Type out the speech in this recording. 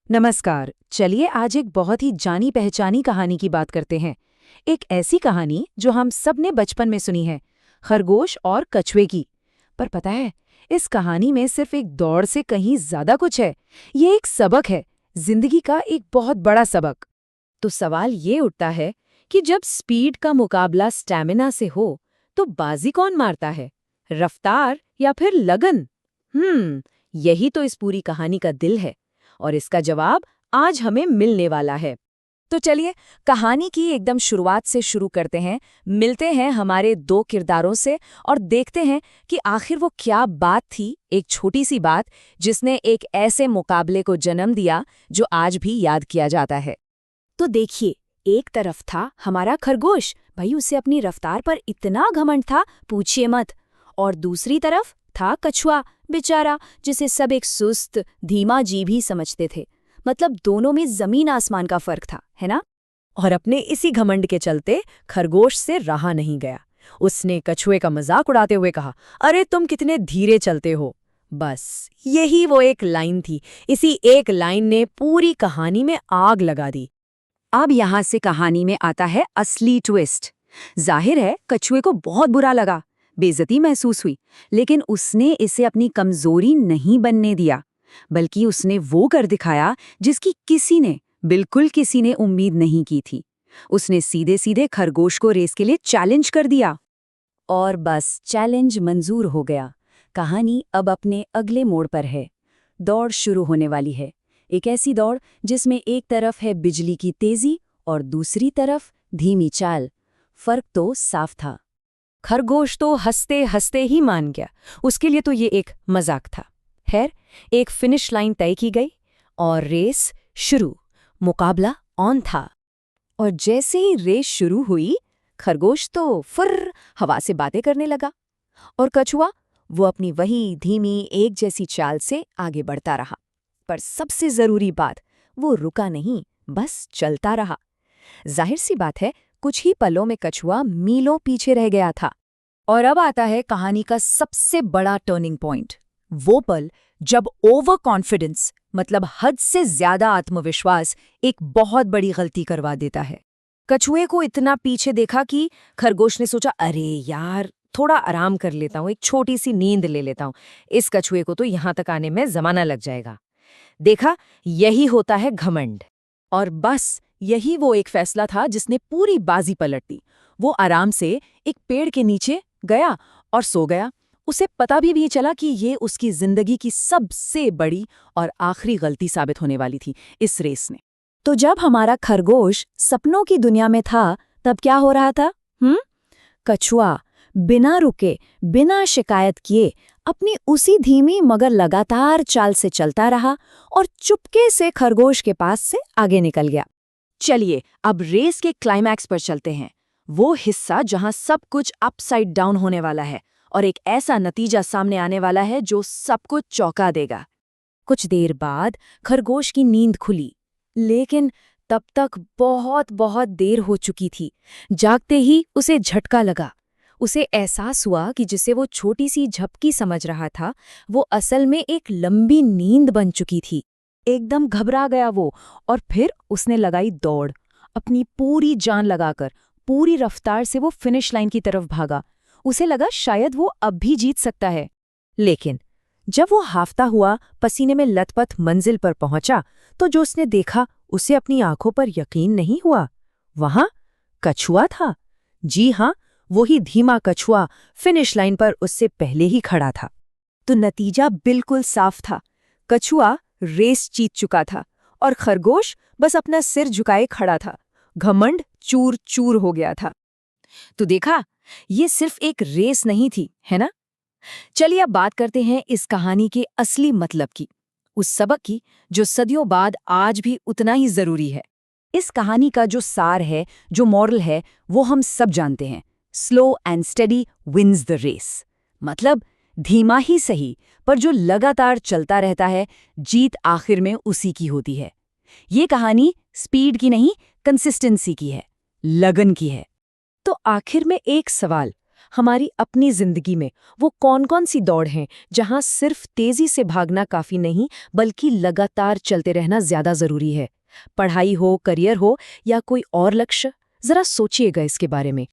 नमस्कार। चलिए आज एक बहुत ही जानी पहचानी कहानी की बात करते हैं। एक ऐसी कहानी जो हम सब ने बचपन में सुनी है, खरगोश और कछुए की। पर पता है, इस कहानी में सिर्फ एक दौड़ से कहीं ज्यादा कुछ है। ये एक सबक है, जिंदगी का एक बहुत बड़ा सबक। तो सवाल ये उठता है कि जब स्पीड का मुकाबला स्टैमिना से हो, तो बाजी कौन मारता है, रफ्तार या फिर लगन? यही तो इस पूरी कहानी का दिल है। और इसका जवाब आज हमें मिलने वाला है। तो चलिए कहानी की एकदम शुरुआत से शुरू करते हैं। मिलते हैं हमारे दो किरदारों से और देखते हैं कि आखिर वो क्या बात थी, एक छोटी सी बात जिसने एक ऐसे मुकाबले को जन्म दिया जो आज भी याद किया जाता है। तो देखिए, एक तरफ था हमारा खरगोश, भाई उसे अपनी रफ्तार पर इतना घमंड था, पूछिए मत। और दूसरी तरफ था कछुआ, बेचारा, जिसे सब एक सुस्त धीमा जीव ही समझते थे। मतलब दोनों में जमीन आसमान का फर्क था, है ना? और अपने इसी घमंड के चलते खरगोश से रहा नहीं गया। उसने कछुए का मजाक उड़ाते हुए कहा, अरे तुम कितने धीरे चलते हो। बस यही वो एक लाइन थी। इसी एक लाइन ने पूरी कहानी में आग लगा दी। अब यहाँ से कहानी में आता है असली ट्विस्ट। जाहिर है कछुए को बहुत बुरा लगा, बेइज्जती महसूस हुई, लेकिन उसने इसे अपनी कमजोरी नहीं बनने दिया, बल्कि उसने वो कर दिखाया जिसकी बिल्कुल किसी ने उम्मीद नहीं की थी। उसने सीधे सीधे खरगोश को रेस के लिए चैलेंज कर दिया। और बस चैलेंज मंजूर हो गया। कहानी अब अपने अगले मोड़ पर है। दौड़ शुरू होने वाली है, एक ऐसी दौड़ जिसमें एक तरफ है बिजली की तेजी और दूसरी तरफ धीमी चाल। फर्क तो साफ था। खरगोश तो हंसते हंसते ही मान गया, उसके लिए तो ये एक मजाक था। खैर, एक फिनिश लाइन तय की गई और रेस शुरू। मुकाबला ऑन था। और जैसे ही रेस शुरू हुई, खरगोश तो फुर्र हवा से बातें करने लगा और कछुआ वो अपनी वही धीमी एक जैसी चाल से आगे बढ़ता रहा। पर सबसे जरूरी बात, वो रुका नहीं, बस चलता रहा। जाहिर सी बात है, कुछ ही पलों में कछुआ मीलों पीछे रह गया था। और अब आता है कहानी का सबसे बड़ा टर्निंग पॉइंट। वो पल जब ओवर कॉन्फिडेंस, मतलब हद से ज्यादा आत्मविश्वास, एक बहुत बड़ी गलती करवा देता है। कछुए को इतना पीछे देखा कि खरगोश ने सोचा, अरे यार थोड़ा आराम कर लेता हूँ, एक छोटी सी नींद ले लेता हूँ, इस कछुए को तो यहां तक आने में जमाना लग जाएगा। देखा, यही होता है घमंड। और बस यही वो एक फैसला था जिसने पूरी बाजी पलट दी। वो आराम से एक पेड़ के नीचे गया और सो गया। उसे पता भी नहीं चला कि ये उसकी जिंदगी की सबसे बड़ी और आखिरी गलती साबित होने वाली थी इस रेस में। तो जब हमारा खरगोश सपनों की दुनिया में था, तब क्या हो रहा था? कछुआ बिना रुके, बिना शिकायत किए अपनी उसी धीमी मगर लगातार चाल से चलता रहा और चुपके से खरगोश के पास से आगे निकल गया। चलिए अब रेस के क्लाइमैक्स पर चलते हैं, वो हिस्सा जहां सब कुछ अपसाइड डाउन होने वाला है और एक ऐसा नतीजा सामने आने वाला है जो सबको चौंका देगा। कुछ देर बाद खरगोश की नींद खुली, लेकिन तब तक बहुत बहुत देर हो चुकी थी। जागते ही उसे झटका लगा। उसे एहसास हुआ कि जिसे वो छोटी सी झपकी समझ रहा था, वो असल में एक लंबी नींद बन चुकी थी। एकदम घबरा गया वो, और फिर उसने लगाई दौड़। अपनी पूरी जान लगाकर, पूरी रफ्तार से वो फिनिश लाइन की तरफ भागा। उसे लगा शायद वो अब भी जीत सकता है। लेकिन जब वो हाफता हुआ पसीने में लथपथ मंजिल पर पहुंचा, तो जो उसने देखा उसे अपनी आंखों पर यकीन नहीं हुआ। वहां कछुआ था। जी हाँ, वही धीमा कछुआ फिनिश लाइन पर उससे पहले ही खड़ा था। तो नतीजा बिल्कुल साफ था। कछुआ रेस जीत चुका था और खरगोश बस अपना सिर झुकाए खड़ा था। घमंड चूर चूर हो गया था। तो देखा, ये सिर्फ एक रेस नहीं थी, है ना? चलिए अब बात करते हैं इस कहानी के असली मतलब की, उस सबक की जो सदियों बाद आज भी उतना ही जरूरी है। इस कहानी का जो सार है, जो मॉरल है, वो हम सब जानते हैं। Slow and steady wins the race. मतलब धीमा ही सही, पर जो लगातार चलता रहता है, जीत आखिर में उसी की होती है। ये कहानी स्पीड की नहीं, कंसिस्टेंसी की है, लगन की है। तो आखिर में एक सवाल, हमारी अपनी जिंदगी में वो कौन-कौन सी दौड़ हैं जहां सिर्फ तेजी से भागना काफी नहीं बल्कि लगातार चलते रहना ज्यादा जरूरी है? पढ़ाई हो, करियर हो या कोई और लक्ष्य, जरा सोचिएगा इसके बारे में।